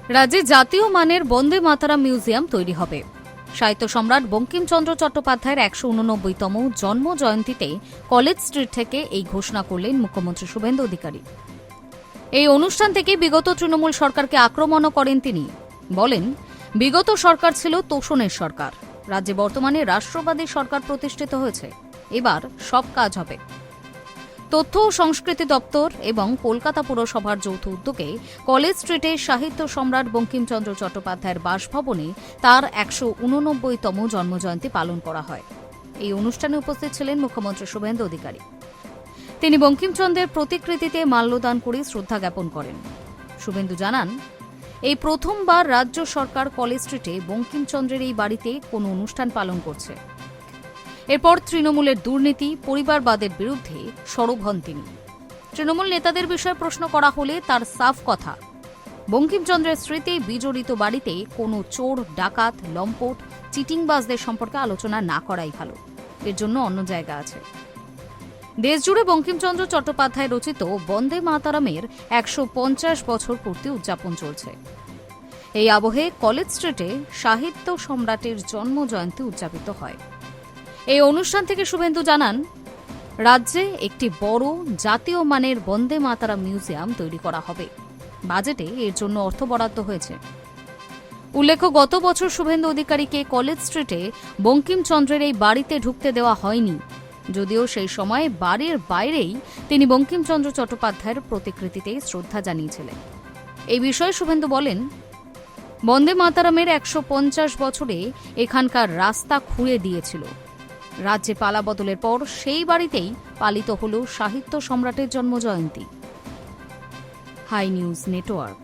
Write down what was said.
রাজ্যে জাতীয় মানের বন্দে মাতরম মিউজিয়াম তৈরি হবে। সাহিত্য সম্রাট বঙ্কিমচন্দ্র চট্টোপাধ্যায়ের ১৮৯তম জন্ম জয়ন্তীতে কলেজ স্ট্রিট থেকে এই ঘোষণা করলেন মুখ্যমন্ত্রী শুভেন্দু অধিকারী। এই অনুষ্ঠান থেকে বিগত তৃণমূল সরকারকে আক্রমণও করেন তিনি। বলেন, বিগত সরকার ছিল তোষণের সরকার, রাজ্যে বর্তমানে রাষ্ট্রবাদী সরকার প্রতিষ্ঠিত হয়েছে, এবার সব কাজ হবে। তথ্য ও সংস্কৃতি দপ্তর এবং কলকাতা পুরসভার যৌথ উদ্যোগে কলেজ স্ট্রিটে সাহিত্য সম্রাট বঙ্কিমচন্দ্র চট্টোপাধ্যায়ের বাসভবনে তাঁর ১৮৯তম জন্মজয়ন্তী পালন করা হয়। এই অনুষ্ঠানে উপস্থিত ছিলেন মুখ্যমন্ত্রী শুভেন্দু অধিকারী। তিনি বঙ্কিমচন্দ্রের প্রতিকৃতিতে মাল্যদান করে শ্রদ্ধা জ্ঞাপন করেন। শুভেন্দু জানান, এই প্রথমবার রাজ্য সরকার কলেজ স্ট্রিটে বঙ্কিমচন্দ্রের এই বাড়িতে কোনো অনুষ্ঠান পালন করছে। এরপর তৃণমূলের দুর্নীতি, পরিবারবাদের বিরুদ্ধে সরব হন তিনি। তৃণমূল নেতাদের বিষয়ে প্রশ্ন করা হলে তার সাফ কথা, বঙ্কিমচন্দ্রের স্মৃতি বিজড়িত বাড়িতে কোনো চোর, ডাকাত, লম্পট, চিটিংবাজদের সম্পর্কে আলোচনা না করাই ভালো, এর জন্য অন্য জায়গা আছে। দেশজুড়ে বঙ্কিমচন্দ্র চট্টোপাধ্যায় রচিত বন্দে মাতরমের ১৫০ বছর পূর্তি উদযাপন চলছে। এই আবহে কলেজ স্ট্রিটে সাহিত্য সম্রাটের জন্ম জয়ন্তী উদযাপিত হয়। এই অনুষ্ঠান থেকে শুভেন্দু জানান, রাজ্যে একটি বড় জাতীয় মানের বন্দে মাতরম মিউজিয়াম তৈরি করা হবে। বাজেটে এর জন্য অর্থ বরাদ্দ হয়েছে। উল্লেখ্য, গত বছর শুভেন্দু অধিকারীকে কলেজ স্ট্রিটে বঙ্কিমচন্দ্রের এই বাড়িতে ঢুকতে দেওয়া হয়নি, যদিও সেই সময় বাড়ির বাইরেই তিনি বঙ্কিমচন্দ্র চট্টোপাধ্যায়ের প্রতিকৃতিতে শ্রদ্ধা জানিয়েছিলেন। এই বিষয়ে শুভেন্দু বলেন, বন্দে মাতরমের ১৫০ বছরে এখানকার রাস্তা খুঁড়ে দিয়েছিল। রাজ্যে পালা বদলের পর সেই বাড়িতেই পালিত হল সাহিত্য সম্রাটের জন্মজয়ন্তী। Hi news network.